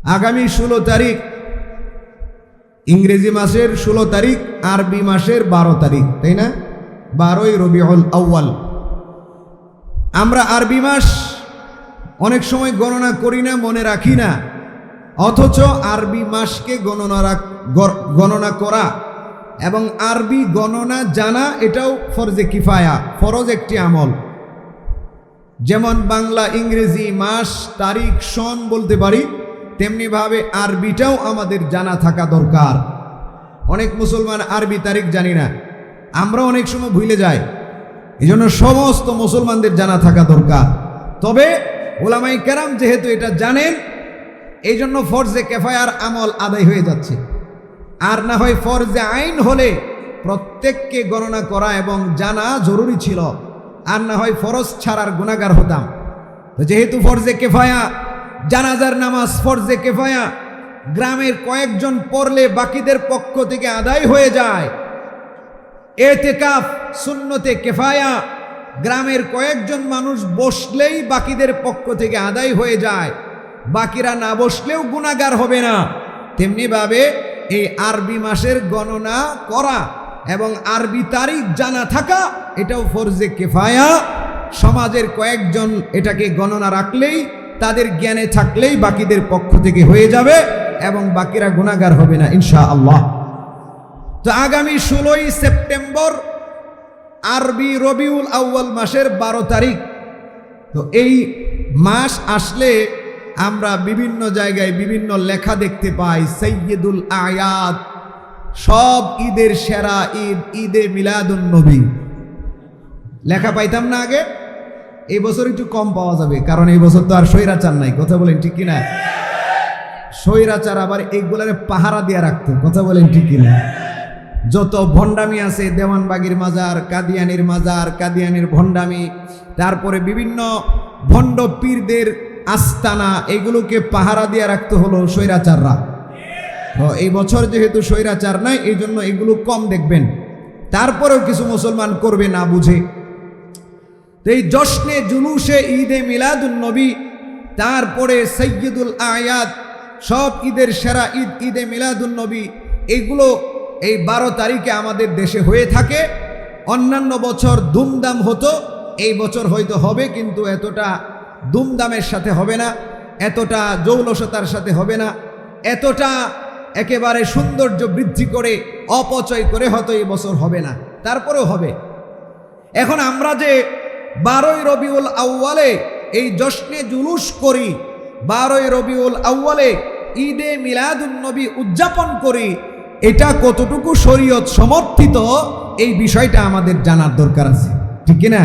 আগামী 16 তারিখ ইংরেজি মাসের 16 তারিখ, আরবি মাসের 12 তারিখ, তাই না? 12ই রবিউল আউয়াল। আমরা আরবি মাস অনেক সময় গণনা করি না, মনে রাখি না, অথচ আরবি মাসকে গণনা করা এবং আরবি গণনা জানা এটাও ফরজে কিফায়া, ফরজ একটি আমল। যেমন বাংলা, ইংরেজি, মাস, তারিখ, সন বলতে পারি, তেমনিভাবে আরবিটাও আমাদের জানা থাকা দরকার। অনেক মুসলমান আরবি তারিখ জানি না, আমরা অনেক সময় ভুলে যাই। এই জন্য সমস্ত মুসলমানদের জানা থাকা দরকার। তবে ওলামায়ে কেরাম যেহেতু এটা জানেন, এই জন্য ফরজে কেফায়ার আমল আদায় হয়ে যাচ্ছে। আর না হয় ফরজে আইন হলে প্রত্যেককে গণনা করা এবং জানা জরুরি ছিল, আর না হয় ফরজ ছাড়ার গুনাহগার হতাম। তো যেহেতু ফরজে কেফায়া, জানাজার নামাজ ফরজে কেফায়া, গ্রামের কয়েকজন পড়লে বাকিদের পক্ষ থেকে আদায় হয়ে যায়। এতেকাফ সুন্নতে কেফায়া, গ্রামের কয়েকজন মানুষ বসলেই বাকিদের পক্ষ থেকে আদায় হয়ে যায়, বাকিরা না বসলেও গুনাহগার হবে না। তেমনিভাবে এই আরবি মাসের গণনা করা এবং আরবি তারিখ জানা থাকা এটাও ফরজে কেফায়া। সমাজের কয়েকজন এটাকে গণনা রাখলেই, তাদের জ্ঞানে থাকলেই বাকিদের পক্ষ থেকে হয়ে যাবে এবং বাকিরা গুনাহগার হবে না ইনশাআল্লাহ। তো আগামী 16ই সেপ্টেম্বর আরবি রবিউল আউয়াল মাসের 12 তারিখ। তো এই মাস আসলে আমরা বিভিন্ন জায়গায় বিভিন্ন লেখা দেখতে পাই, সৈয়দুল আয়াত, সব ঈদের সেরা ঈদ, ঈদে মিলাদুন নবী। লেখা পাইতাম না আগে, এই বছর একটু কম পাওয়া যাবে, কারণ এই বছর তো আর স্বৈরাচার নাই। কথা বলেন ঠিক কিনা? স্বৈরাচার আবার এইগুলারে পাহারা দিয়ে রাখতো। কথা বলেন ঠিক কিনা? যত ভণ্ডামি আছে, দেওয়ানবাগির মাজার, কাদিয়ানির মাজার, কাদিয়ানির ভণ্ডামি, তারপরে বিভিন্ন ভণ্ড পীরদের আস্তানা, এগুলোকে পাহারা দিয়ে রাখতে হলো স্বৈরাচাররা। এই বছর যেহেতু স্বৈরাচার নাই, এই জন্য এগুলো কম দেখবেন। তারপরেও কিছু মুসলমান করবে না বুঝে। তো এই জশ্নে জুলুসে ঈদে মিলাদুন নবী, তারপরে সৈয়দুল আয়াত, সব ঈদের সেরা ঈদ, ঈদে মিলাদুন নবী, এগুলো এই 12 তারিখে আমাদের দেশে হয়ে থাকে। অন্যান্য বছর দুমদাম হতো, এই বছর হয়তো হবে, কিন্তু এতটা দুমদামের সাথে হবে না, এতটা জৌলসতার সাথে হবে না, এতটা একেবারে সৌন্দর্য বৃদ্ধি করে অপচয় করে হয়তো এই বছর হবে না, তারপরেও হবে। এখন আমরা যে 12ই রবিউল আউয়ালে এই জশ্নে জুলুস করি, 12ই রবিউল আউয়ালে ঈদে মিলাদুন নবী উদযাপন করি, এটা কতটুকু শরীয়ত সমর্থিত, এই বিষয়টা আমাদের জানার দরকার আছে, ঠিক কিনা?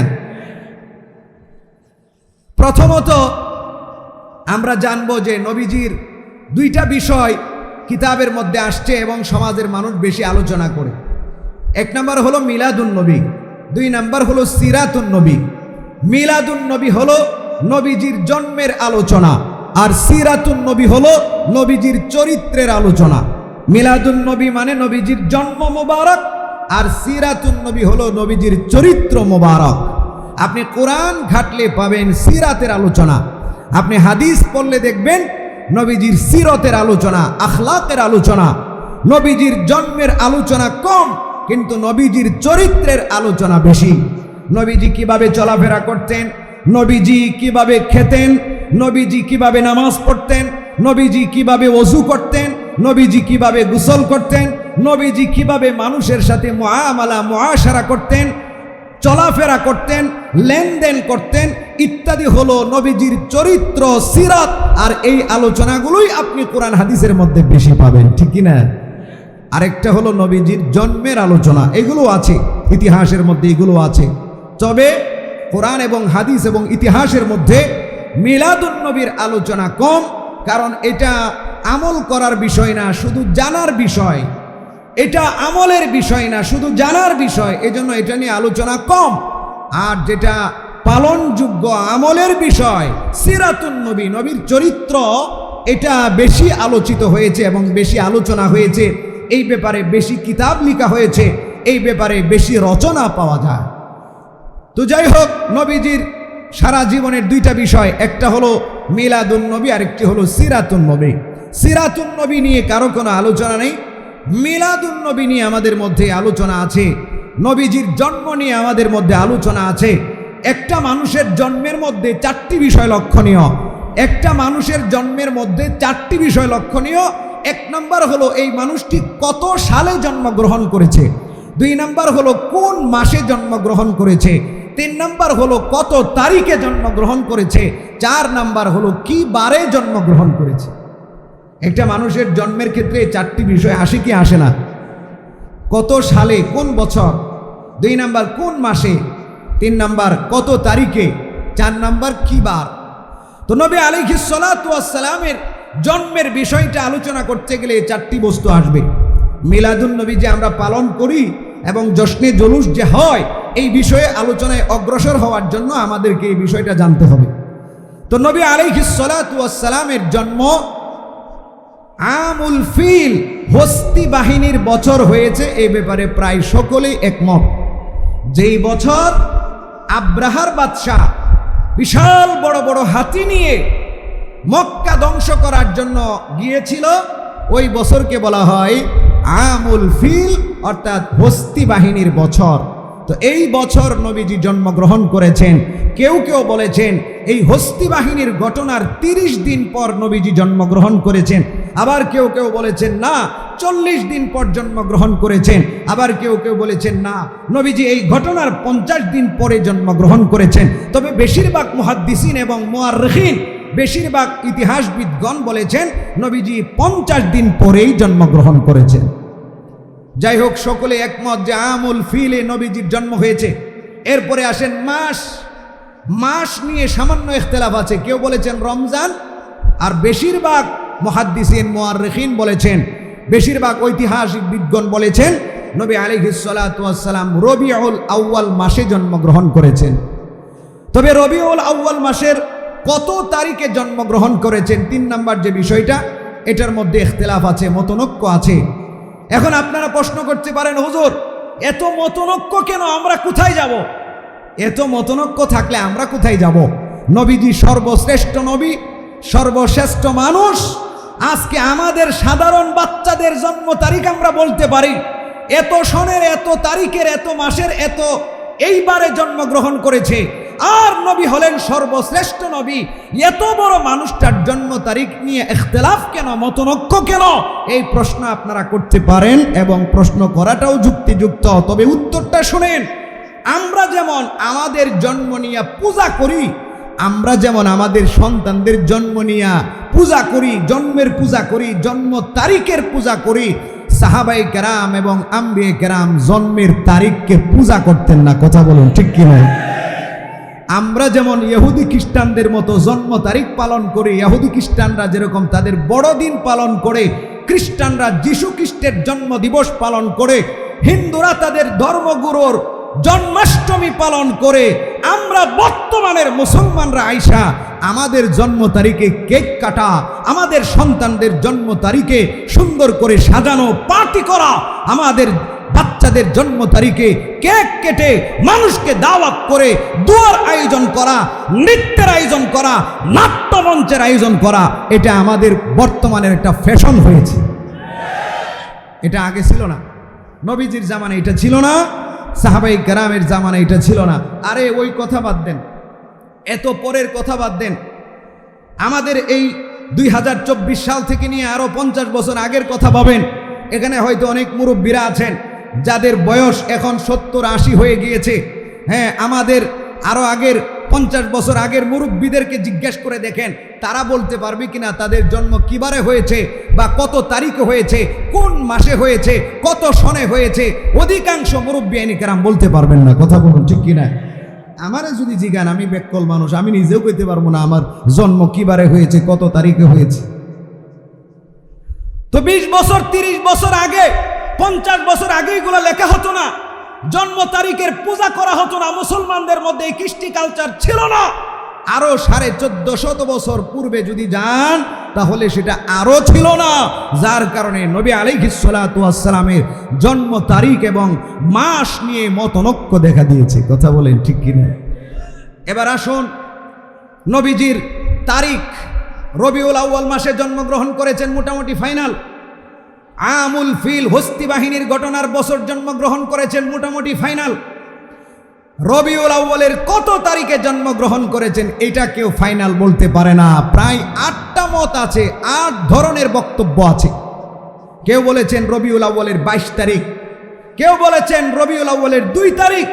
প্রথমত আমরা জানবো যে নবীজির 2টা বিষয় কিতাবের মধ্যে আসছে এবং সমাজের মানুষ বেশি আলোচনা করে। 1 নম্বর হলো মিলাদুন নবী, 2 নম্বর হলো সিরাতুন নবী। মিলাদুন নবী হলো নবীজির জন্মের আলোচনা, আর সিরাতুন নবী হলো নবীজির চরিত্রের আলোচনা। মিলাদুন নবী মানে নবীজির জন্ম মোবারক, আর সিরাতুন নবী হলো নবীজির চরিত্র মোবারক। আপনি কোরআন ঘাটলে পাবেন সিরাতের আলোচনা, আপনি হাদিস পড়লে দেখবেন নবীজির সিরতের আলোচনা, আখলাকের আলোচনা। নবীজির জন্মের আলোচনা কম, কিন্তু নবীজির চরিত্রের আলোচনা বেশি। নবীজি কিভাবে চলাফেরা করতেন, নবীজি কিভাবে খেতেন, নবীজি কিভাবে নামাজ পড়তেন, নবীজি কিভাবে ওযু করতেন, নবীজি কিভাবে গোসল করতেন, নবীজি কিভাবে মানুষের সাথে মুআমালা মুআশারা করতেন, চলাফেরা করতেন, লেনদেন করতেন, ইত্যাদি হলো নবীজির চরিত্র, সিরাত। আর এই আলোচনাগুলোই আপনি কোরআন হাদিসের মধ্যে বেশি পাবেন, ঠিক কিনা? আরেকটা হলো নবীজির জন্মের আলোচনা, এগুলো আছে ইতিহাসের মধ্যে, এগুলো আছে। তবে কোরআন এবং হাদিস এবং ইতিহাসের মধ্যে মিলাদুন নবীর আলোচনা কম, কারণ এটা আমল করার বিষয় না, শুধু জানার বিষয়। এটা আমলের বিষয় না, শুধু জানার বিষয়, এজন্য এটা নিয়ে আলোচনা কম। আর যেটা পালনযোগ্য আমলের বিষয়, সিরাতুন নবী, নবীর চরিত্র, এটা বেশি আলোচিত হয়েছে এবং বেশি আলোচনা হয়েছে। এই ব্যাপারে বেশি কিতাব লেখা হয়েছে, এই ব্যাপারে বেশি রচনা পাওয়া যায়। তো যাই হোক, নবীজির সারা জীবনের 2টা বিষয়, একটা হলো মিলাদুন নবী, আরেকটি হলো সিরাতুন নবী। সিরাতুন নবী নিয়ে কারো কোনো আলোচনা নেই, মিলাদুন নবী নিয়ে আমাদের মধ্যে আলোচনা আছে, নবীজির জন্ম নিয়ে আমাদের মধ্যে আলোচনা আছে। একটা মানুষের জন্মের মধ্যে 4টি বিষয় লক্ষণীয়, একটা মানুষের জন্মের মধ্যে 4টি বিষয় লক্ষণীয়। 1 নম্বর হলো এই মানুষটি কত সালে জন্মগ্রহণ করেছে, 2 নম্বর হলো কোন মাসে জন্মগ্রহণ করেছে, 3 নম্বর হলো কত তারিখে জন্মগ্রহণ করেছে, 4 নম্বর হলো কি বারে জন্মগ্রহণ করেছে। একটা মানুষের জন্মের ক্ষেত্রে 4টি বিষয় আসে কি আসে না? কত সালে, কোন বছর, 2 নম্বর কোন মাসে, 3 নম্বর কত তারিখে, 4 নম্বর কি বার। তো নবী আলাইহিস সালাতু ওয়াস সালামের জন্মের বিষয়টা আলোচনা করতে গেলে 4টি বস্তু আসবে। মিলাদুন নবী যে আমরা পালন করি এবং জশ্নে জুলুস যে হয়, এই বিষয়ে আলোচনায় অগ্রসর হওয়ার জন্য আমাদেরকে এই বিষয়টা জানতে হবে। তো নবী আলাইহিস সালাতু ওয়াস সালামের জন্ম আমুল ফিল, হস্তি বাহিনীর বছর হয়েছে, এই ব্যাপারে প্রায় সকলেই একমত। যেই বছর আব্রাহার বাদশাহ বিশাল বড় বড় হাতি নিয়ে মক্কা ধ্বংস করার জন্য গিয়েছিল, ওই বছরকে বলা হয় আমুল ফিল, অর্থাৎ হস্তি বাহিনীর বছর। তো এই বছর নবীজি জন্মগ্রহণ করেছেন। কেউ কেউ বলেছেন এই হস্তি বাহিনীর ঘটনার 30 দিন পর নবীজি জন্মগ্রহণ করেছেন, আবার কেউ কেউ বলেছেন না 40 দিন পর জন্মগ্রহণ করেছেন, আবার কেউ কেউ বলেছেন না নবীজি এই ঘটনার 50 দিন পরে জন্মগ্রহণ করেছেন। তবে বেশিরভাগ মুহাদ্দিসিন এবং মুআররিখিন, বেশিরভাগ ইতিহাসবিদগণ বলেছেন নবীজি 50 দিন পরেই জন্মগ্রহণ করেছেন। যাই হোক, সকলে একমত যে আমুল ফিলে নবীজির জন্ম হয়েছে। এরপরে আসেন মাস। মাস নিয়ে সামান্য ইখতিলাফ আছে, কেউ বলেছেন রমজান, আর বেশিরভাগ মুহাদ্দিসিন মুআররিখিন বলেছেন, বেশিরভাগ ঐতিহাসিকবিদগণ বলেছেন নবী আলাইহিস সালাতু ওয়াস সালাম রবিউল আউয়াল মাসে জন্মগ্রহণ করেছেন। তবে রবিউল আউয়াল মাসের কত তারিখে জন্মগ্রহণ করেছেন, 3 নম্বর যে বিষয়টা, এটার মধ্যে ইখতিলাফ আছে, মতনৈক্য আছে। এখন আপনারা প্রশ্ন করতে পারেন, হুজুর এত মতনৈক্য কেন, আমরা কোথায় যাব? এত মতনৈক্য থাকলে আমরা কোথায় যাব? নবীজি সর্বশ্রেষ্ঠ নবী, সর্বশ্রেষ্ঠ মানুষ। আজকে আমাদের সাধারণ বাচ্চাদের জন্ম তারিখ আমরা বলতে পারি, এত সনের, এত তারিখের, এত মাসের, এত এইবারে জন্মগ্রহণ করেছে, আর নবী হলেন সর্বশ্রেষ্ঠ নবী। এত বড় মানুষটার জন্ম তারিখ নিয়ে ইখতিলাফ কেন, মতনৈক্য কেন? এই প্রশ্ন আপনারা করতে পারেন এবং প্রশ্ন করাটাও যুক্তিযুক্ত। তবে উত্তরটা শুনেন। আমরা যেমন আমাদের জন্ম নিয়ে পূজা করি, আমরা যেমন আমাদের সন্তানদের জন্ম নিয়ে পূজা করি, জন্মের পূজা করি, জন্ম তারিখের পূজা করি, সাহাবায়ে কেরাম এবং আম্বিয়ে কেরাম জন্মের তারিখকে পূজা করতেন না। কথা বলুন ঠিক কি না? আমরা যেমন ইহুদি খ্রিস্টানদের মতো জন্ম তারিখ পালন করি, ইহুদি খ্রিস্টানরা যেরকম তাদের বড়দিন পালন করে, খ্রিস্টানরা যিশু খ্রিস্টের জন্ম দিবস পালন করে, হিন্দুরা তাদের ধর্মগুরুর জন্মাষ্টমী পালন করে, আমরা বর্তমানের মুসলমানরা আইসা আমাদের জন্ম তারিখে কেক কাটা, আমাদের সন্তানদের জন্ম তারিখে সুন্দর করে সাজানো পার্টি করা, আমাদের বাচ্চাদের জন্ম তারিখে কেক কেটে মানুষকে দাওয়াত করে দুয়ার আয়োজন করা, নৃত্যের আয়োজন করা, নাট্যমঞ্চের আয়োজন করা, এটা আমাদের বর্তমানের একটা ফ্যাশন হয়েছে। এটা আগে ছিল না, নবীজির জামানায় এটা ছিল না, সাহাবায়ে কেরামের জামানায় এটা ছিল না। আরে ওই কথা বাদ দেন, এত পরের কথা বাদ দেন। আমাদের এই 2024 সাল থেকে নিয়ে আরো 50 বছর আগের কথা ভাবেন। এখানে হয়তো অনেক মুরব্বীরা আছেন যাদের বয়স এখন 70-80 হয়ে গিয়েছে। হ্যাঁ, আমাদের আরো আগের 50 বছর আগের মুরব্বীদেরকে জিজ্ঞেস করে দেখেন, তারা বলতে পারবে কিনা তাদের জন্ম কিবারে হয়েছে বা কত তারিখে হয়েছে, কোন মাসে হয়েছে, কত সনে হয়েছে। অধিকাংশ মুরব্বী কেরাম বলতে পারবেন না। কথা বলুন ঠিক কিনা? আমারে যদি জিজ্ঞান, আমি বেকল মানুষ, আমি নিজেও কইতে পারবো না আমার জন্ম কিবারে হয়েছে, কত তারিখে হয়েছে। তো 20 বছর 30 বছর আগে, 50 বছর আগে এগুলো লেখা হতো না, জন্ম তারিখের পূজা করা হতো না, মুসলমানদের মধ্যে এই কৃষ্টি কালচার ছিল না। আরো 1450 বছর পূর্বে যদি যান তাহলে সেটা আরো ছিল না, যার কারণে নবী আলাইহিস সালাতু ওয়াস সালামের জন্ম তারিখ এবং মাস নিয়ে মতনৈক্য দেখা দিয়েছে। কথা বলেন ঠিক কিনা? এবার আসুন নবীজির তারিখ রবিউল আউয়াল মাসে জন্মগ্রহণ করেছেন, মোটামুটি ফাইনাল। আমুল ফিল, হস্তি বাহিনীর ঘটনার বছর জন্মগ্রহণ করেছেন, মোটামুটি ফাইনাল। রবিউল আউয়ালের কত তারিখে জন্মগ্রহণ করেছেন এটা কেউ ফাইনাল বলতে পারে না। প্রায় 8টা মত আছে, 8 ধরনের বক্তব্য আছে। কেউ বলেছেন রবিউল আউয়ালের 22 তারিখ, কেউ বলেছেন রবিউল আউয়ালের 2 তারিখ,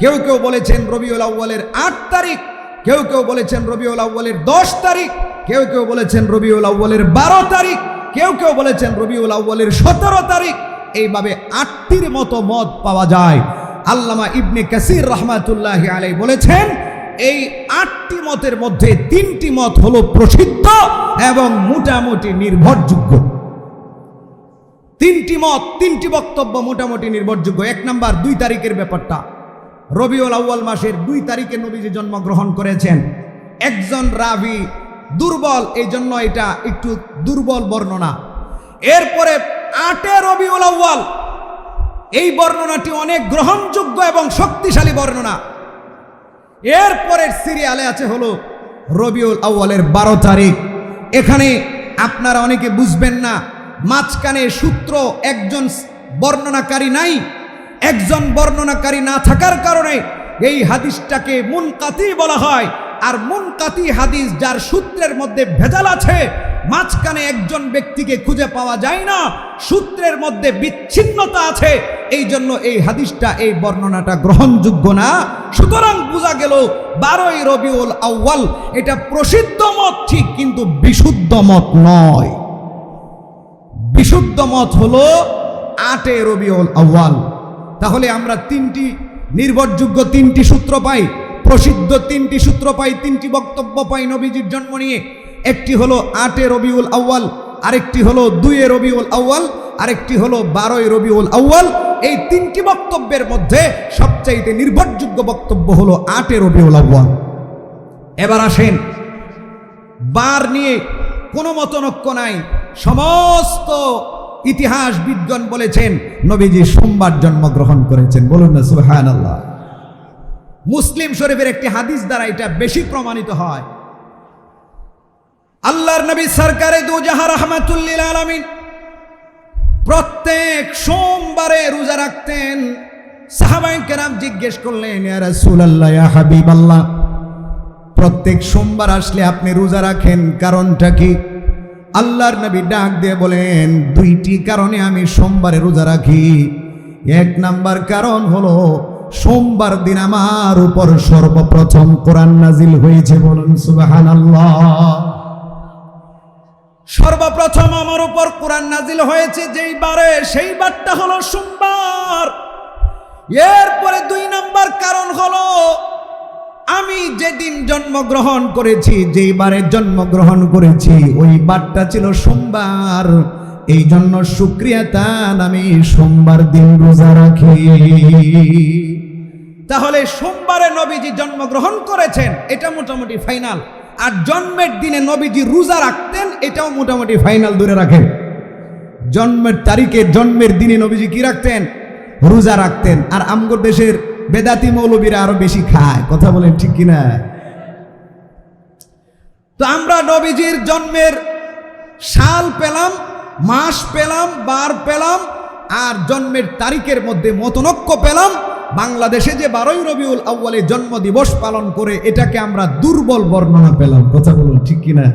কেউ কেউ বলেছেন রবিউল আউয়ালের 8 তারিখ, কেউ কেউ বলেছেন রবিউল আউয়ালের 10 তারিখ, কেউ কেউ বলেছেন রবিউল আউয়ালের 12 তারিখ, কেউ কেউ বলেছেন রবিউল আউয়ালের 17 তারিখ। এইভাবে 8টির মতো মত পাওয়া যায়। আল্লামা ইবনে কাসির রাহমাতুল্লাহি আলাইহি বলেছেন এই 8টি মতের মধ্যে 3টি মত হলো প্রসিদ্ধ এবং মোটামুটি নির্ভরযোগ্য। 3টি মত, 3টি বক্তব্য মোটামুটি নির্ভরযোগ্য। 1 নাম্বার 2 তারিখের ব্যাপারটা। রবিউল আউয়াল মাসের 2 তারিখে নবীজি জন্মগ্রহণ করেছেন। একজন রাবি দুর্বল, এই জন্য এটা একটু দুর্বল বর্ণনা। এরপরে 8 রবিউল আউয়াল, এই বর্ণনাটি অনেক গ্রহণযোগ্য এবং শক্তিশালী বর্ণনা। এরপরের সিরিয়ালে আছে হলো রবিউল আউয়ালের 12 তারিখ। এখানে আপনারা অনেকে বুঝবেন না, মাঝখানে সূত্র একজন বর্ণনাকারী নাই। একজন বর্ণনাকারী না থাকার কারণে এই হাদিসটাকে মুনকাতি বলা হয়। আর মুনকাতি হাদিস যার সূত্রের মধ্যে ভেজাল আছে, মাঝখানে একজন ব্যক্তিকে খুঁজে পাওয়া যায় না, সূত্রের মধ্যে বিচ্ছিন্নতা আছে, এই জন্য এই হাদিসটা, এই বর্ণনাটা গ্রহণযোগ্য না। সুতরাং বোঝা গেল 12ই রবিউল আউয়াল এটা প্রসিদ্ধ মত ঠিক, কিন্তু বিশুদ্ধ মত নয়। বিশুদ্ধ মত হলো 8 রবিউল আউয়াল। তাহলে আমরা 3টি নির্ভরযোগ্য 3টি সূত্র পাই, প্রসিদ্ধ 3টি সূত্র পাই, 3টি বক্তব্য পাই নবীজির জন্ম নিয়ে। একটি হলো 8 রবিউল আউয়াল, আরেকটি হলো 2 রবিউল আউয়াল, আরেকটি হলো 12 রবিউল আউয়াল। এই 3টি বক্তব্যের মধ্যে সবচাইতে নির্ভরযোগ্য বক্তব্য হলো 8 রবিউল আউয়াল। এবার আসেন, বার নিয়ে কোনো মতনৈক্য নাই। সমস্ত ইতিহাসবিদগণ বলেছেন নবীজি সোমবার জন্মগ্রহণ করেছেন। বলুন না সুবহানাল্লাহ। মুসলিম শরীফের একটি হাদিস দ্বারা এটা বেশি প্রমাণিত হয়। আল্লাহর নবী সরকারে দু জাহান রাহমাতুল লিল আলামিন প্রত্যেক সোমবারে রোজা রাখতেন। সাহাবায়ে কেরাম জিজ্ঞেস করলেন, ইয়া রাসূলুল্লাহ, ইয়া হাবিবাল্লাহ, প্রত্যেক সোমবার আসলে আপনি রোজা রাখেন, কারণটা কি? আল্লাহর নবী ডাক দিয়ে বলেন, 2টি কারণে আমি সোমবারে রোজা রাখি। 1 নাম্বার কারণ হলো সোমবার দিন আমার উপর সর্বপ্রথম কোরআন নাজিল হয়েছে। বলুন সুবহানাল্লাহ। সর্বপ্রথম আমার উপর কোরআন নাজিল হয়েছে যেই বারে, সেই বারটা হলো সোমবার। এরপরে 2 নাম্বার কারণ হলো আমি যেদিন জন্মগ্রহণ করেছি, যেই বারে জন্মগ্রহণ করেছি, ওই বারটা ছিল সোমবার। এই জন্য শুকরিয়া তান আমি সোমবার দিন রোজা রাখি। তাহলে সোমবারে নবীজি জন্মগ্রহণ করেছেন, এটা মোটামুটি ফাইনাল। আর জন্মের দিনে নবীজি রোজা রাখতেন, এটাও মোটামুটি ফাইনাল ধরে রাখেন। জন্মের তারিখে, জন্মের দিনে নবীজি কি রাখতেন? রোজা রাখতেন। আর আমগর দেশের বেদাতি মৌলবীরা আরো বেশি খায়, কথা বলেন ঠিক কিনা? তো আমরা নবীজির জন্মের সাল পেলাম, মাস পেলাম, বার পেলাম, আর জন্মের তারিখের মধ্যে মতনৈক্য পেলাম। বাংলাদেশে যে 12ই রবিউল আউয়ালে জন্ম দিবস পালন করে, এটাকে আমরা দুর্বল বর্ণনা পেলাম, কথা বলুন ঠিক কিনা?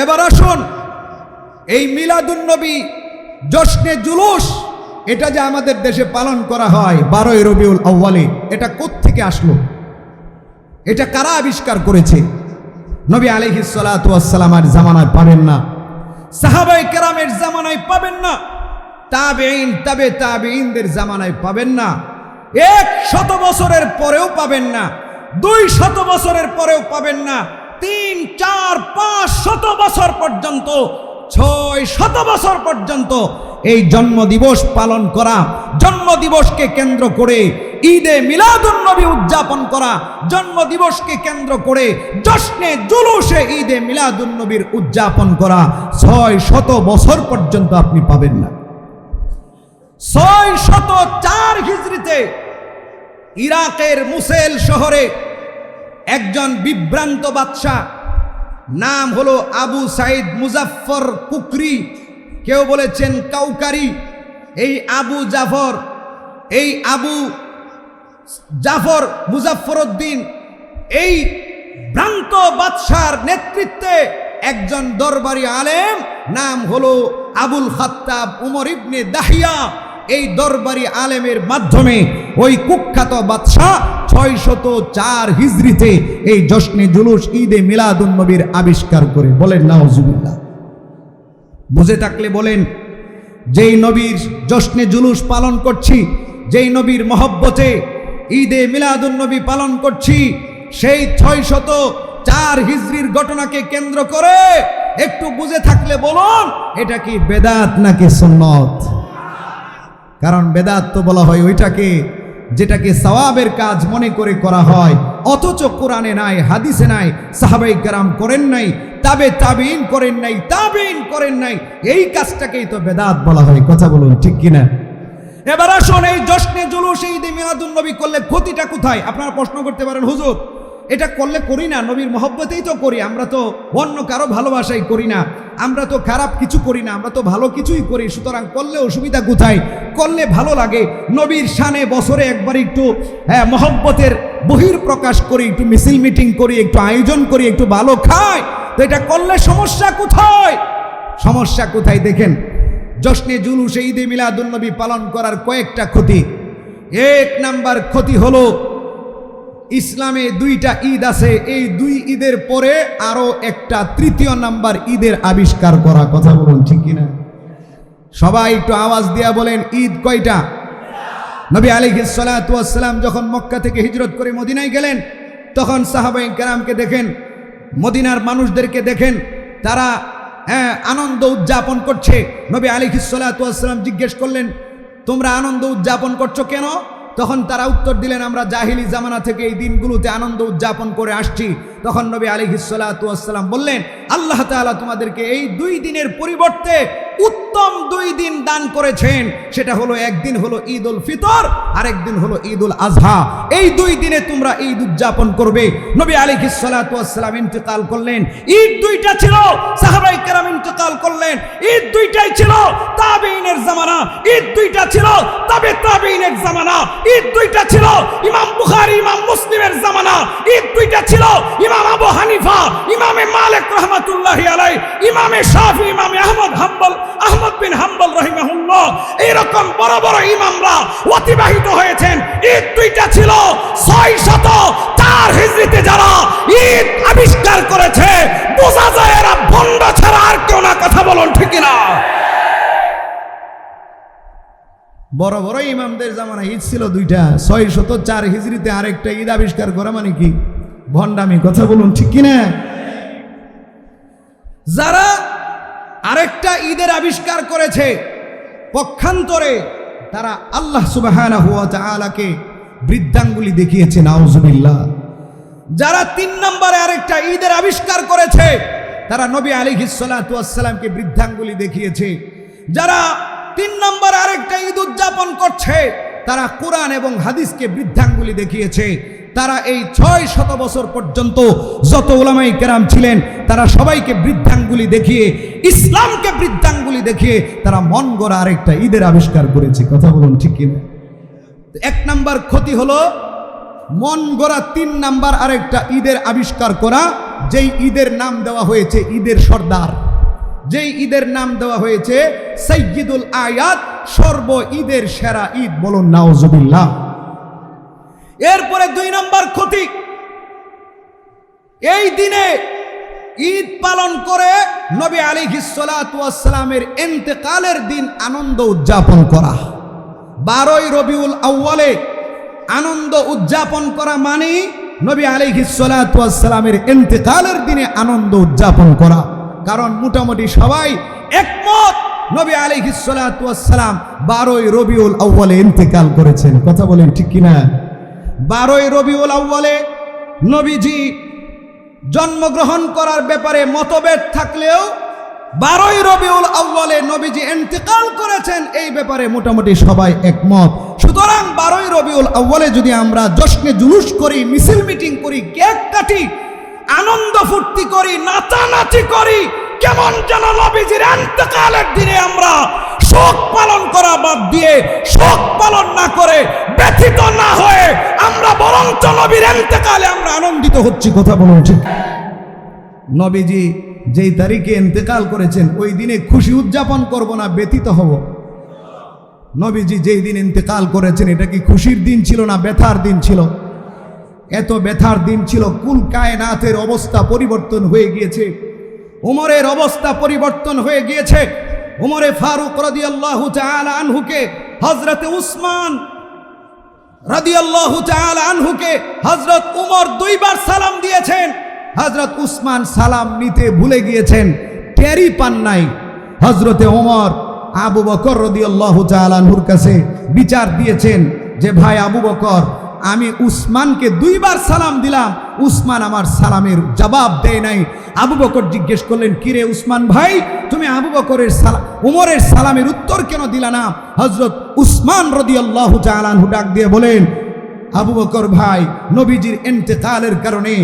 এবার আসুন, এই মিলাদুন নবী জশ্নে জুলুস, এটা যে আমাদের দেশে পালন করা হয় 12ই রবিউল আউয়ালে, এটা কোত্থেকে আসলো? এটা কারা আবিষ্কার করেছে? নবী আলাইহিস সালাতু ওয়াস সালামের জামানায় পাবেন না, সাহাবায়ে কেরামের জামানায় পাবেন না, তাবেঈন, তাবে তাবেঈনদের জামানায় পাবেন না, 100 বছরের পরেও পাবেন না, 200 বছরের পরেও পাবেন না, 3, 4, 500 বছর পর্যন্ত, 600 বছর পর্যন্ত এই জন্মদিবস পালন করা, জন্মদিবসকে কেন্দ্র করে ঈদে মিলাদুন নবী উদযাপন করা, জন্মদিবসকে কেন্দ্র করে জশ্নে জুলুসে ঈদে মিলাদুন নবীর উদযাপন করা 600 বছর পর্যন্ত আপনি পাবেন না। 604 হিজরিতে ইরাকের মুসেল শহরে একজন বিভ্রান্ত বাদশা, নাম হলো আবু সাইদ মুজাফফর কুকরি, কেউ বলেছেন কাউকারি। এই আবু জাফর মুজাফফরউদ্দিন এই ভ্রান্ত বাদশার নেতৃত্বে একজন দরবারি আলেম, নাম হলো আবুল খাত্তাব উমর ইবনে দাহিয়া। এই দরবারি আলেমের মাধ্যমে ওই কুখ্যাত বাদশাহ 604 হিজরিতে এই জশ্নে জুলুস ঈদে মিলাদুন নবীর আবিষ্কার করে। বলেন নাউজুবিল্লাহ। বুঝে থাকলে বলেন, যেই নবীর জশ্নে জুলুস পালন করছি, যেই নবীর মহব্বতে ঈদে মিলাদুন নবী পালন করছি, সেই 604 হিজরির ঘটনাকে কেন্দ্র করে একটু বুঝে থাকলে বলুন, এটা কি বেদাত নাকি সুন্নত? কারণ বেদাত তো বলা হয় ওইটাকে যেটাকে সওয়াবের কাজ মনে করে করা হয়, অথচ কোরআনে নাই, হাদিসে নাই, সাহাবায়ে কেরাম করেন নাই, তাবেঈন করেন নাই, তাবেঈন করেন নাই, এই কাজটাকেই তো বেদাত বলা হয়। কথা বলুন ঠিক কিনা? এবার আসুন, এই জশ্নে জুলুস ঈদে মিলাদুন নবী করলে ক্ষতিটা কোথায়? আপনারা প্রশ্ন করতে পারেন, হুজুর এটা করলে করি না, নবীর মহব্বতেই তো করি, আমরা তো অন্য কারো ভালোবাসাই করি না, আমরা তো খারাপ কিছু করি না, আমরা তো ভালো কিছুই করি, সুতরাং করলে অসুবিধা কোথায়? করলে ভালো লাগে। নবীর শানে বছরে একবার একটু মহব্বতের বহির প্রকাশ করি, একটু মিছিল মিটিং করি, একটু আয়োজন করি, একটু ভালো খাই, তো এটা করলে সমস্যা কোথায়? সমস্যা কোথায় দেখেন, জশ্নে জুলুসে ঈদে মিলাদুন নবী পালন করার কয়েকটা ক্ষতি। এক নাম্বার ক্ষতি হলো, ইসলামে 2টা ঈদ আছে, এই 2 ঈদের পরে আরো একটা 3য় নাম্বার ঈদের আবিষ্কার করা। কথা বলুন ঠিক কিনা? সবাই একটু আওয়াজ দিয়া বলেন, ঈদ কয়টা? নবী আলাইহিস সালাতু ওয়াস সালাম যখন মক্কা থেকে হিজরত করে মদিনায় গেলেন, তখন সাহাবায়ে কেরামকে দেখেন, মদিনার মানুষদেরকে দেখেন, তারা আনন্দ উদযাপন করছে। নবী আলাইহিস সালাতু ওয়াস সালাম জিজ্ঞেস করলেন, তোমরা আনন্দ উদযাপন করছো কেন? তখন তারা উত্তর দিলেন, আমরা জাহিলি জামানা থেকে এই দিনগুলোতে আনন্দ উদযাপন করে আসছি। তখন নবী আলাইহিস সালাতু ওয়াস সালাম বললেন, আল্লাহ তাআলা তোমাদেরকে এই 2 দিনের পরিবর্তে উত্তম 2 দিন দান করেছেন, সেটা হলো একদিন হলো ঈদুল ফিতর, আরেকদিন হলো ঈদুল আজহা। এই 2 দিনে তোমরা ঈদ উদযাপন করবে। নবী আলাইহিস সালাতু ওয়াস সালাম ইন্তেকাল করলেন, ঈদ 2টা ছিল, সাহাবায়ে কেরাম ইন্তেকাল করলেন, ঈদ 2টাই ছিল। তাবেঈনের জামানা, ঈদ 2টা ছিল। তাবেঈনের জামানা, ঈদ 2টা ছিল। ইমাম বুখারী, ইমাম মুসলিমের জামানা, ঈদ 2টা ছিল। ইমাম আবু হানিফা, ইমামে মালিক রাহমাতুল্লাহি আলাইহি, ইমামে শাফি, ইমামে আহমদ বিন হাম্বল রাহিমাহুল্লাহ, এরকম বড় বড় ইমামরা অতিবাহিত হয়েছেন। ঈদ 2টা ছিল। 604 হিজরিতে যারা ঈদ আবিষ্কার করেছে, বোঝা যায় এরা ভণ্ড ছাড়া আর কেউ না। কথা বলুন ঠিক কিনা? বড় বড় ইমামদের জামানায় ঈদ ছিল 2টা, 604 হিজরিতে আরেকটা ঈদ আবিষ্কার করা মানে কি? ভণ্ডামি। কথা বলুন ঠিক কিনা? যারা আরেকটা ঈদের আবিষ্কার করেছে, পক্ষান্তরে তারা আল্লাহ সুবহানাহু ওয়া তাআলাকে বৃদ্ধাঙ্গুলি দেখিয়েছে, নাউজুবিল্লাহ। যারা 3 নম্বরে আরেকটা ঈদের আবিষ্কার করেছে, তারা নবী আলাইহিস সালাতু ওয়াস সালামকে বৃদ্ধাঙ্গুলি দেখিয়েছে। যারা 3 নম্বরে আরেকটা ঈদ উদযাপন করছে, তারা কোরআন এবং হাদিসকে বৃদ্ধাঙ্গুলি দেখিয়েছে। তারা এই 600 বছর পর্যন্ত যত উলামায়ে কেরাম ছিলেন, তারা সবাইকে বৃদ্ধাঙ্গুলি দেখিয়ে, ইসলামকে বৃদ্ধাঙ্গুলি দেখিয়ে তারা মন গড়া আরেকটা ঈদের আবিষ্কার করেছে। কথা বলুন ঠিক কিনা? 1 নাম্বার ক্ষতি হলো মন গড়া 3 নাম্বার আরেকটা ঈদের আবিষ্কার করা, যেই ঈদের নাম দেওয়া হয়েছে ঈদের সর্দার, যেই ঈদের নাম দেওয়া হয়েছে সাইয়্যিদুল আয়াত, সর্ব ঈদের সেরা ঈদ। বলুন নাউজুবিল্লাহ। এরপরে 2 নম্বর ক্ষতি, এই দিনে ঈদ পালন করে নবী আলাইহিস সালাতু ওয়াস সালামের ইন্তেকালের দিন আনন্দ উদযাপন করা। 12ই রবিউল আউয়ালে আনন্দ উদযাপন করা মানে নবী আলাইহিস সালাতু ওয়াস সালামের ইন্তেকালের দিনে আনন্দ উদযাপন করা। কারণ মোটামুটি সবাই একমত, নবী আলাইহিস সালাতু ওয়াস সালাম 12ই রবিউল আউয়ালে ইন্তেকাল করেছেন। কথা বলেন ঠিক কিনা? 12ই রবিউল আউয়ালে নবীজি জন্মগ্রহণ করার ব্যাপারে মতভেদ থাকলেও 12ই রবিউল আউয়ালে নবীজি ইন্তেকাল করেছেন, এই ব্যাপারে মোটামুটি সবাই একমত। সুতরাং 12ই রবিউল আউয়ালে যদি আমরা জশ্নে জুলুস করি, মিছিল মিটিং করি, কেক কাটি, আনন্দ ফুর্তি করি, নাচানাচি করি, কেমন যেন নবীজির ইন্তেকালের দিনে আমরা শোক পালন করা বাদ দিয়ে, শোক পালন না করে, ব্যথিত না হয়ে আমরা বরঞ্চ নবীর ইন্তেকালে আমরা আনন্দিত হচ্ছি। কথা বলুন ঠিক। নবীজি যেই তারিখে ইন্তেকাল করেছেন ওই দিনে খুশি উদযাপন করব না ব্যথিত হব? নবীজি যেই দিন ইন্তেকাল করেছেন এটা কি খুশির দিন ছিল না ব্যথার দিন ছিল? এত ব্যথার দিন ছিল। কুল কায়নাতের অবস্থা পরিবর্তন হয়ে গিয়েছে, উমরের অবস্থা পরিবর্তন হয়ে গিয়েছে। উমরে ফারুক রাদিয়াল্লাহু তাআলা আনহুকে হযরতে উসমান রাদিয়াল্লাহু তাআলা আনহুকে হযরত উমর দুইবার সালাম দিয়েছেন। হযরত উসমান সালাম নিতে ভুলে গিয়েছেন, টেরই পান নাই। হযরতে উমর আবু বকর রাদিয়াল্লাহু তাআলা আনহুর কাছে বিচার দিয়েছেন যে ভাই আবু বকর, আমি উসমানকে দুইবার সালাম দিলাম, উসমান আমার সালামের জবাব দেয় নাই। আবু বকর জিজ্ঞেস করলেন, কিরে উসমান ভাই, তুমি আবু বকরের উমরের সালামের উত্তর কেন দিলা না? হযরত উসমান রাদিয়াল্লাহু তাআলা আনহু ডাক দিয়ে বলেন, আবু বকর ভাই, নবীজির ইন্তেকালের কারণে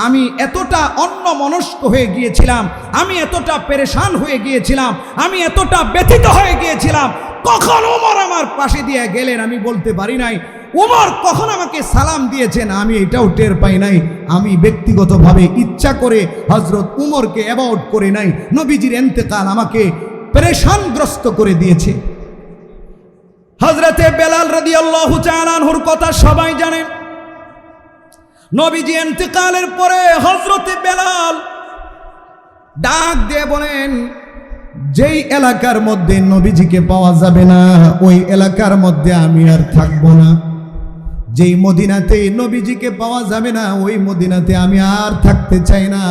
আমি এতটা অন্যমনস্ক হয়ে গিয়েছিলাম, আমি এতটা পেরেশান হয়ে গিয়েছিলাম, আমি এতটা ব্যথিত হয়ে গিয়েছিলাম, কখন ওমর আমার পাশে দিয়ে গেলেন আমি বলতে পারি নাই, ওমর কখন আমাকে সালাম দিয়েছেন আমি এটাও টের পাই নাই। আমি ব্যক্তিগতভাবে ইচ্ছা করে হযরত উমরকে অ্যাভয়েড করে নাই। নবীজির ইন্তেকাল আমাকে পেরেশানগ্রস্ত করে দিয়েছে। হযরতে বেলাল রাদিয়াল্লাহু তাআলা আনহুর কথা সবাই জানেন। নবীজি ইন্তেকালের পরে হযরতে বেলাল ডাক দিয়ে বলেন, যেই এলাকার মধ্যে নবীজিকে পাওয়া যাবে না ওই এলাকার মধ্যে আমি আর থাকবো না। যেই মদিনাতে নবীজিকে পাওয়া যাবে না ওই মদিনাতে আমি আর থাকতে চাই না।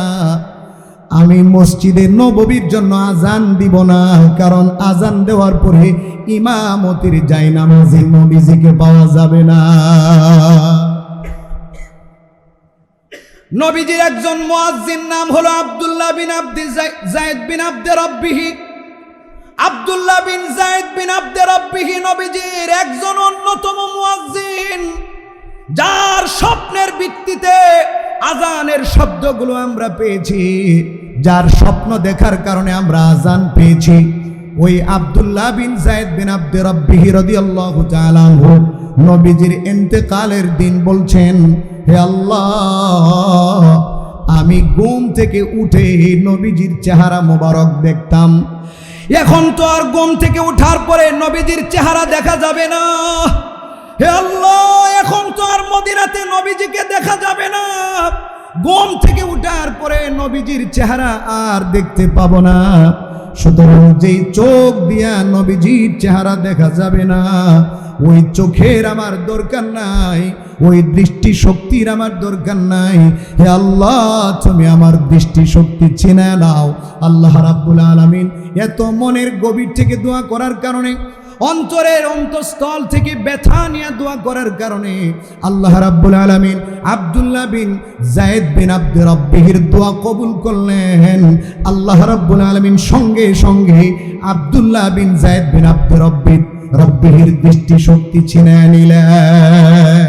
আমি মসজিদে নববীর জন্য আজান দিব না, কারণ আজান দেওয়ার পরে ইমামতির জায়নামাজে নবীজিকে পাওয়া যাবে না। নবীজির একজন মুয়াজ্জিন নাম হলো আব্দুল্লাহ বিন যায়েদ বিন আব্দে রাব্বিহি। আব্দুল্লাহ বিন যায়েদ বিন আব্দে রাব্বিহি নবীজির একজন অন্যতম মুয়াজ্জিন, যার স্বপ্নের ভিত্তিতে আজানের শব্দগুলো আমরা পেয়েছি, যার স্বপ্ন দেখার কারণে আমরা আজান পেয়েছি। ওই আব্দুল্লাহ বিন যায়েদ বিন আব্দে রাব্বিহি রাদিয়াল্লাহু তাআলা আনহু নবীজির ইন্তেকালের দিন বলছেন, হে আল্লাহ, আমি ঘুম থেকে উঠে নবীজির চেহারা মোবারক দেখতাম, এখন তো আর ঘুম থেকে ওঠার পরে নবীজির চেহারা দেখা যাবে না। হে আল্লাহ, এখন তো আর মদিনাতে নবীজিকে দেখা যাবে না, ঘুম থেকে উঠার পরে নবীজির চেহারা আর দেখতে পাবো না। সুতরাং যেই চোখ দিয়া নবীজির চেহারা দেখা যাবে না ওই চোখের আমার দরকার নাই, ওই দৃষ্টি শক্তির আমার দরকার নাই। হে আল্লাহ, তুমি আমার দৃষ্টি শক্তি ছিনে নাও। আল্লাহ রাব্বুল আলামিন এত মনের গভীর থেকে দোয়া করার কারণে, অন্তরের অন্তঃস্থল থেকে ব্যথা নিয়ে দোয়া করার কারণে আল্লাহ রাব্বুল আলামিন আব্দুল্লাহ বিন যায়েদ বিন আব্দে রাব্বিহির দোয়া কবুল করলেন। আল্লাহ রাব্বুল আলামিন সঙ্গে সঙ্গে আব্দুল্লাহ বিন যায়েদ বিন আব্দে রাব্বিহির দৃষ্টি শক্তি ছিনে নিলেন।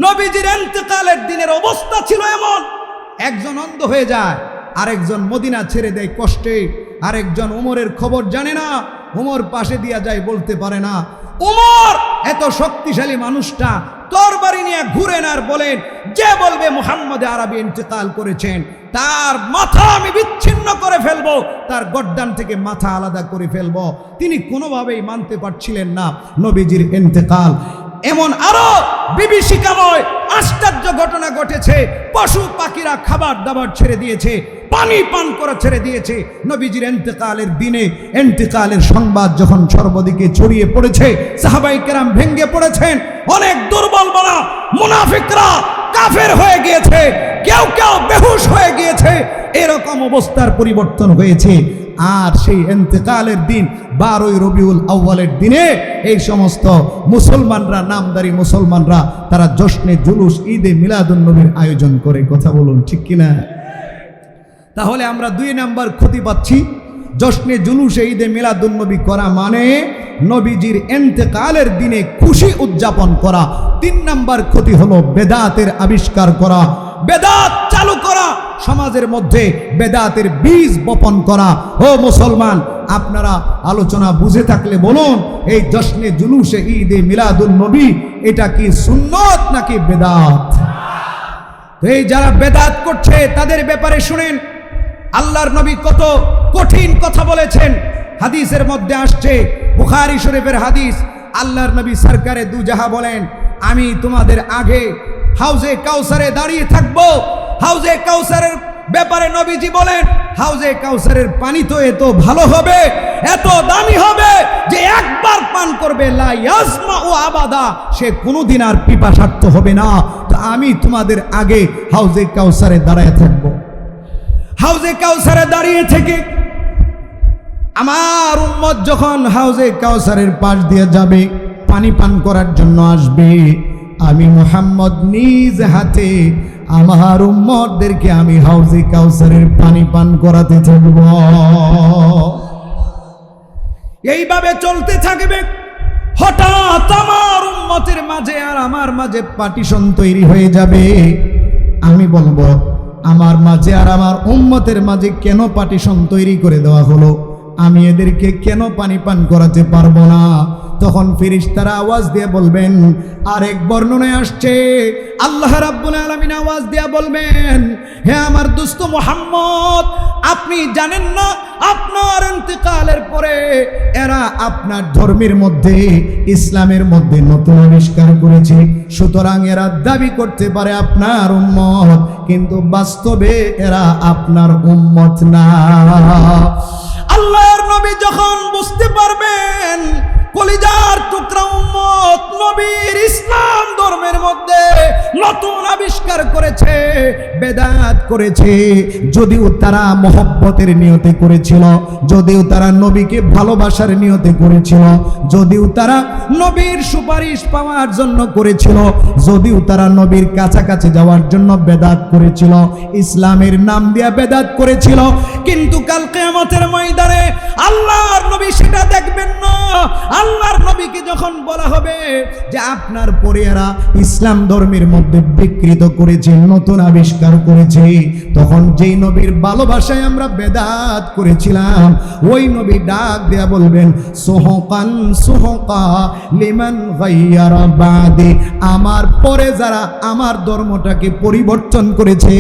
নবীজির ইন্তেকালের দিনের অবস্থা ছিল এমন, একজন অন্ধ হয়ে যায়, আরেকজন মদিনা ছেড়ে দেয় কষ্টে, আরেকজন উমরের খবর জানে না, উমর পাশে দিয়া যায় বলতে পারে না। উমর এত শক্তিশালী মানুষটা তরবারি নিয়ে ঘুরেন আর বলেন, যে বলবে মুহাম্মদ আরবি ইন্তেকাল করেছেন তার মাথা আমি বিচ্ছিন্ন করে ফেলবো, তার গর্দান থেকে মাথা আলাদা করে ফেলবো। তিনি কোনোভাবেই মানতে পারছিলেন না নবীজির ইন্তেকাল। এমন আরো বিভীষিকাময় আশ্চর্য ঘটনা ঘটেছে। পশু পাখিরা খাবার দাবার ছেড়ে দিয়েছে, পানি পান করা ছেড়ে দিয়েছে। নবীজির ইন্তেকালের দিনে ইন্তেকালের সংবাদ যখন সর্বদিকে ছড়িয়ে পড়েছে, সাহাবায়ে কেরাম ভেঙে পড়েছেন। অনেক দুর্বল বলা মুনাফিকরা কাফের হয়ে গিয়েছে, কেউ কেউ বেহুশ হয়ে গিয়েছে। এরকম অবস্থার পরিবর্তন হয়েছে। আর সেই ইন্তেকালের দিন 12 রবিউল আউয়ালের দিনে এই সমস্ত মুসলমানরা, নামদারি মুসলমানরা, তারা জশ্নে জুলুস ঈদে মিলাদুন নবীর আয়োজন করে। কথা বলুন ঠিক কিনা? তাহলে আমরা 2 নাম্বার ক্ষতি পাচ্ছি। জশ্নে জুলুসে ঈদে মিলাদুন নবী করা মানে নবীজির ইন্তেকালের দিনে খুশি উদযাপন করা। 3 নাম্বার ক্ষতি হলো বেদাতের আবিষ্কার করা। বেদাত চালু করা, সমাজের মধ্যে বেদাতের বীজ বপন করা। ও মুসলমান, আপনারা আলোচনা বুঝে থাকলে বলুন, এই জশ্নে জুলুসে ঈদে মিলাদুন নবী এটা কি সুন্নত নাকি বেদাত? এই যারা বেদাত করছে তাদের ব্যাপারে শুনেন, আল্লাহর নবী কত কঠিন কথা বলেছেন। হাদিসের মধ্যে আসছে, বুখারী শরীফের হাদিস, আল্লাহর নবী সরকারে দু জাহা বলেন, আমি তোমাদের আগে হাউজে কাউসারে দাঁড়িয়ে থাকবো। হাউজে কাউসারের ব্যাপারে নবীজি বলেন, হাউজে কাউসারের পানি তো এত ভালো হবে, এত দামি হবে যে একবার পান করবে লা ইয়াজমাউ আবাদা, সে কোনোদিন আর পিপাসার্ত হবে না। তো আমি তোমাদের আগে হাউজে কাউসারে দাঁড়িয়ে থাকবো। হাউজে কাউসারে দাঁড়িয়ে থেকে আমার উম্মত যখন হাউজে কাউসারের পাশ দিয়ে যাবে, পানি পান করার জন্য আসবে, আমি মুহাম্মদ নিজ হাতে আমার উম্মতদেরকে আমি হাউজে কাউসারের পানি পান করাতে থাকব। এইভাবে চলতে থাকবে। হঠাৎ আমার উম্মতের মাঝে আর আমার মাঝে পার্টিশন তৈরি হয়ে যাবে। আমি বলবো, আমার মাঝে আর আমার উম্মতের মাঝে কেন পার্টিশন তৈরি করে দেওয়া হলো? আমি এদেরকে কেন পানি পান করাতে পারবো না? তখন ফেরেশতারা আওয়াজ দিয়ে বলবেন, আরেক বর্ণনায় আসছে আল্লাহ রাব্বুল আলামিন আওয়াজ দিয়ে বলবেন, হে আমার দোস্ত মুহাম্মদ, আপনি জানেন না আপনার ইন্তেকালের পরে এরা আপনার ধর্মের মধ্যে, ইসলামের মধ্যে নতুন আবিষ্কার করেছে, সুতরাং এরা দাবি করতে পারে আপনার উম্মত, কিন্তু বাস্তবে এরা আপনার উম্মত না। আল্লাহর নবী যখন বুঝতে পারবেন কলিজার টুকরা উম্মত নবীর ইসলাম ধর্মের মধ্যে নতুন আবিষ্কার করেছে, বেদাত করেছে, যদিও তারা মহব্বতের নিয়তে করেছিল, যদিও তারা নবীকে ভালোবাসার নিয়তে করেছিল, যদিও তারা নবীর সুপারিশ পাওয়ার জন্য করেছিল, যদিও তারা নবীর কাছাকাছি যাওয়ার জন্য বেদাত করেছিল, ইসলামের নাম দিয়ে বেদাত করেছিল, কিন্তু কাল কিয়ামতের ময়দানে আল্লাহর নবী সেটা দেখবেন না। আল্লাহর নবীকে যখন বলা হবে যে আপনার পরে এরা ইসলাম ধর্মের মধ্যে বিকৃত করেছে, নতুন আবিষ্কার করেছে, তখন যেই নবীর ভালোবাসায় আমরা বেদাত করেছিলাম, ওই নবী ডাক দেয়া বলবেন, সুহকান সুহকা লিমান গায়্যারা বাদি, আমার পরে যারা আমার ধর্মটাকে পরিবর্তন করেছে,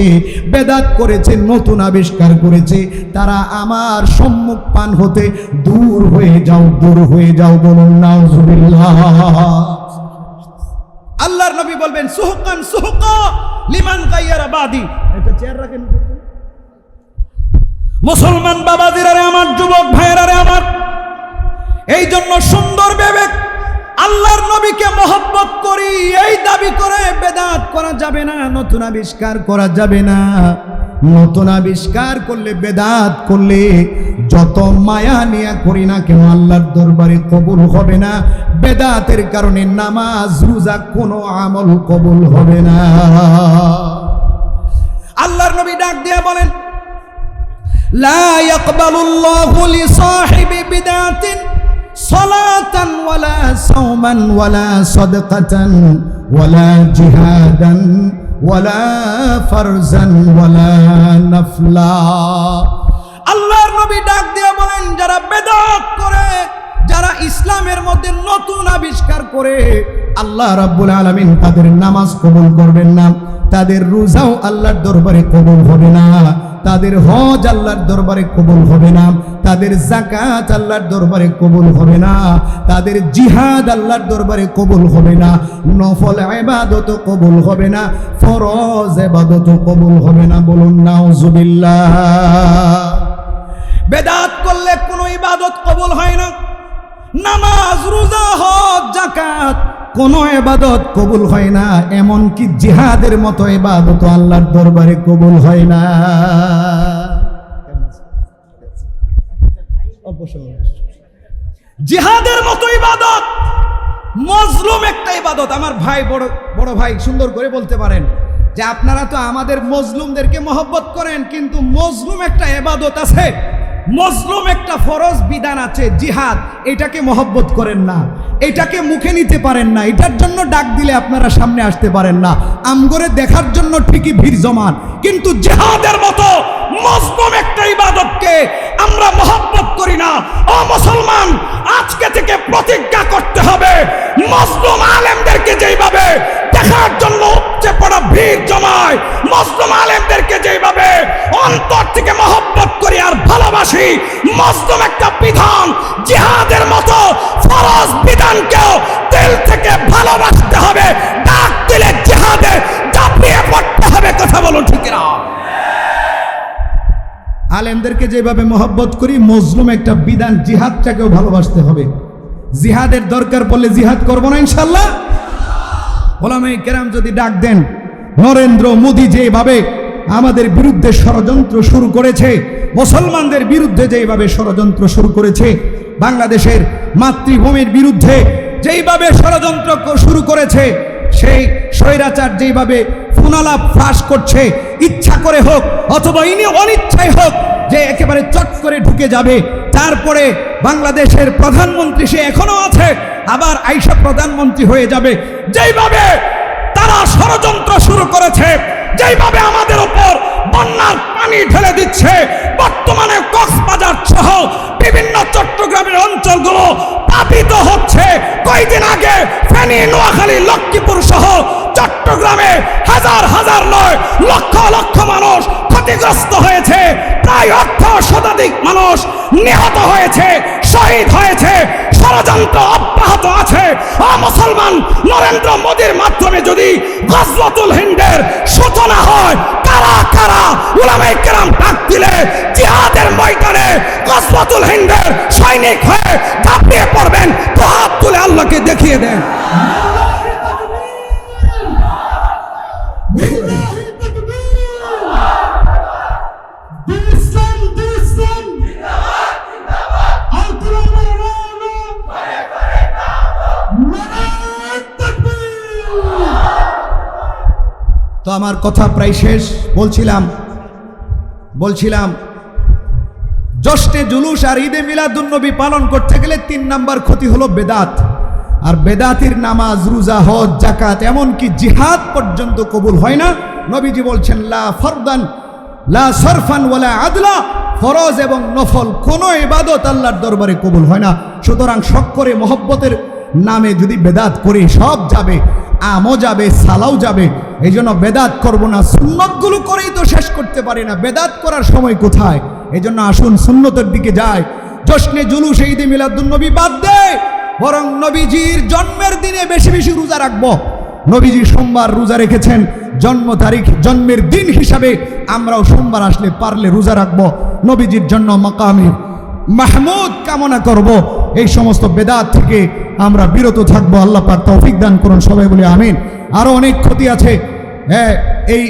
বেদাত করেছে, নতুন আবিষ্কার করেছে, তারা আমার সম্মুখ পান হতে দূর হয়ে যাও, দূর হয়ে যাও। বলুন নাউজুবিল্লাহ। আল্লাহর নবী বলবেন, সুহকান সুহকা লিমান গায়্যারা বাদি। এটা চেয়ার রাখেন। মুসলমান বাবাজিরা রে আমার, যুবক ভাইয়েরা রে আমার, এই জন্য সুন্দর বিবেক, আল্লাহর নবীকে মহব্বত করি এই দাবি করে বেদাত করা যাবে না, নতুন আবিষ্কার করা যাবে না। নতুন আবিষ্কার করলে, বেদাত করলে, যত মায়া নিয়ে করি না কেন আল্লাহর দরবারে কবুল হবে না। বেদাতের কারণে নামাজ রোজা কোনো আমল কবুল হবে না। আল্লাহর নবী ডাক দিয়ে বলেন, লা ইয়াকবালুল্লাহু লিসাহিবি বিদআতিন সালাতান ওয়ালা সাওমান ওয়ালা সাদকাতান ওয়ালা জিহাদান ওয়ালা ফারজান ওয়ালা নাফলা। আল্লাহর নবী ডাক দিয়ে বলেন, যারা বেদাত করে, যারা ইসলামের মধ্যে নতুন আবিষ্কার করে, আল্লাহ রাব্বুল আলামিন তাদের নামাজ কবুল করবেন না, তাদের রোজাও আল্লাহর দরবারে কবুল হবে না, তাদের হজ আল্লাহর দরবারে কবুল হবে না, তাদের যাকাত আল্লাহর দরবারে কবুল হবে না, তাদের জিহাদ আল্লাহর দরবারে কবুল হবে না, নফল ইবাদত কবুল হবে না, ফরজ ইবাদত কবুল হবে না। বলুন নাউজুবিল্লাহ। বেদাত করলে কোনো ইবাদত কবুল হয় না। নামাজ রোজা হজ যাকাত কোনো ইবাদত কবুল হয় না, এমনকি জিহাদের মতো ইবাদত আল্লাহর দরবারে কবুল হয় না। জিহাদের মতো ইবাদত, মজলুম একটা ইবাদত। আমার ভাই, বড় ভাই সুন্দর করে বলতে পারেন যে আপনারা তো আমাদের মজলুমদেরকে মহব্বত করেন, কিন্তু মজলুম একটা ইবাদত আছে, মজলুম একটা ফরজ বিধান আছে জিহাদ, এটাকে মহব্বত করেন না, এটাকে মুখে নিতে পারেন না, এটার জন্য ডাক দিলে আপনারা সামনে আসতে পারেন না, আমগরে দেখার জন্য ঠিকই ভিড় জমান, কিন্তু জিহাদের মতো মজলুম একটা ইবাদতকে আমরা মহব্বত করি না। ও মুসলমান, আজকে থেকে প্রতিজ্ঞা করতে হবে, মজলুম আলেমদেরকে যেইভাবে দেখার জন্য উপচে পড়া ভিড় জমায়, মজলুম আলেমদেরকে যেইভাবে অন্তর থেকে মহব্বত করি আর ভালোবাসি, মজলুম একটা বিধান জিহাদের মতো ফরজ বিধানকেও দিল থেকে ভালোবাসতে হবে। ডাক দিলে জিহাদে ঝাঁপিয়ে পড়তে হবে। কথা বলুন ঠিক না? আলেমদেরকে যেভাবে মহব্বত করি, মজলুম একটা বিধান জিহাদটাকেও ভালোবাসতে হবে। জিহাদের দরকার পড়লে জিহাদ করবো না ইনশাল্লাহ। ওলামায়ে কেরাম যদি ডাক দেন, নরেন্দ্র মোদী যেভাবে আমাদের বিরুদ্ধে ষড়যন্ত্র শুরু করেছে, মুসলমানদের বিরুদ্ধে যেভাবে ষড়যন্ত্র শুরু করেছে, বাংলাদেশের মাতৃভূমির বিরুদ্ধে যেইভাবে ষড়যন্ত্র শুরু করেছে, সেই স্বৈরাচার যেইভাবে ফুনালাপ ফাঁস করছে, ইচ্ছা করে হোক অথবা ইনি অনিচ্ছায় হোক, যে একেবারে চট করে ঢুকে যাবে, তারপরে বাংলাদেশের প্রধানমন্ত্রী সে এখনো আছে, আবার আইসা প্রধানমন্ত্রী হয়ে যাবে, যেইভাবে তারা ষড়যন্ত্র শুরু করেছে, যেইভাবে আমাদের উপর বন্যার পানি ঢেলে দিচ্ছে, বর্তমানে কক্সবাজার সহ বিভিন্ন চট্টগ্রামের অঞ্চলগুলো প্লাবিত হচ্ছে। কয়েকদিন আগে ফেনী, নোয়াখালী, লক্ষ্মীপুর সহ চট্টগ্রামে হাজার হাজার নয় লক্ষ লক্ষ মানুষ ক্ষতিগ্রস্ত হয়েছে, প্রায় 18 শতাধিক মানুষ নিহত হয়েছে, শহীদ হয়েছে, ষড়যন্ত্র অব্যাহত আছে। মুসলমান, নরেন্দ্র মোদীর মাধ্যমে যদি গজওয়াতুল হিন্দের সূচনা হয়, কারা কারা উলামায়ে কেরাম ডাক দিলে জিহাদের ময়দানে গজওয়াতুল হিন্দের সৈনিক হয়ে ঝাঁপিয়ে পড়বেন? তো হাত তুলে আল্লাহকে দেখিয়ে দেন। তো আমার কথা প্রায় শেষ। বলছিলাম জশ্নে জুলুস আর ঈদে মিলাদুন্নবী পালন করতে গেলে 3 নাম্বার ক্ষতি হলো বেদাত। আর বেদাতির নামাজ, রোজা, হজ, যাকাত, এমনকি জিহাদ পর্যন্ত কবুল হয় না। নবীজি বলছেন লা ফরদান লা সরফান ওয়ালা আদলা, ফরজ এবং নফল কোনো ইবাদত আল্লাহর দরবারে কবুল হয় না। সুতরাং শখ করে মহব্বতের নামে যদি বেদাত করি, সব যাবে, আমও যাবে, সালাও যাবে। এই জন্য বেদাত করবো না, সুন্নতগুলো করেই তো শেষ করতে পারি না, বেদাত করার সময় কোথায়? এই জন্য আসুন সুন্নতের দিকে যাই। জশ্নে জুলুস, ঈদে মিলাদুন্নবী বাদ দে, বরং নবীজির জন্মের দিনে বেশি বেশি রোজা রাখবো। নবীজি সোমবার রোজা রেখেছেন, জন্ম তারিখ, জন্মের দিন হিসাবে আমরাও সোমবার আসলে পারলে রোজা রাখবো। নবীজির জন্য মাকামে মাহমুদ কামনা করব। এই সমস্ত বেদাত থেকে আমরা বিরত থাকবো। আল্লাহ পাক তৌফিক দান করুন, সবাই বলে আমিন। আরো অনেক ক্ষতি আছে। এই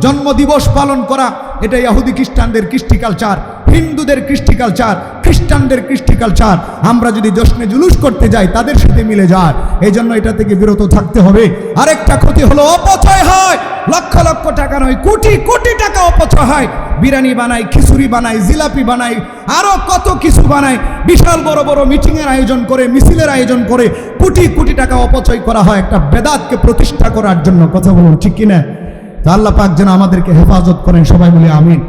জন্ম দিবস পালন করা, এটা ইহুদি খ্রিস্টানদের কৃষ্টি কালচার, হিন্দুদের কৃষ্টি কালচার, খ্রিস্টানদের কৃষ্টি কালচার। আমরা যদি জশ্নে জুলুস করতে যাই, তাদের সাথে মিলে যায়। এই জন্য এটা থেকে বিরত থাকতে হবে। আরেকটা ক্ষতি হলো অপচয় হয়। লক্ষ লক্ষ টাকা নয়, কোটি কোটি টাকা অপচয় হয়। বিরিয়ানি বানাই, খিচুড়ি বানাই, জিলাপি বানাই, আরো কত কিছু বানাই, বিশাল বড় বড় মিটিংয়ের আয়োজন করে, মিছিলের আয়োজন করে কোটি কোটি টাকা অপচয় করা হয় একটা বেদাতকে প্রতিষ্ঠা করার জন্য। কথা বলুন ঠিক কিনা? আল্লাহ পাক যেন আমাদেরকে হেফাজত করেন, সবাই বলে আমিন।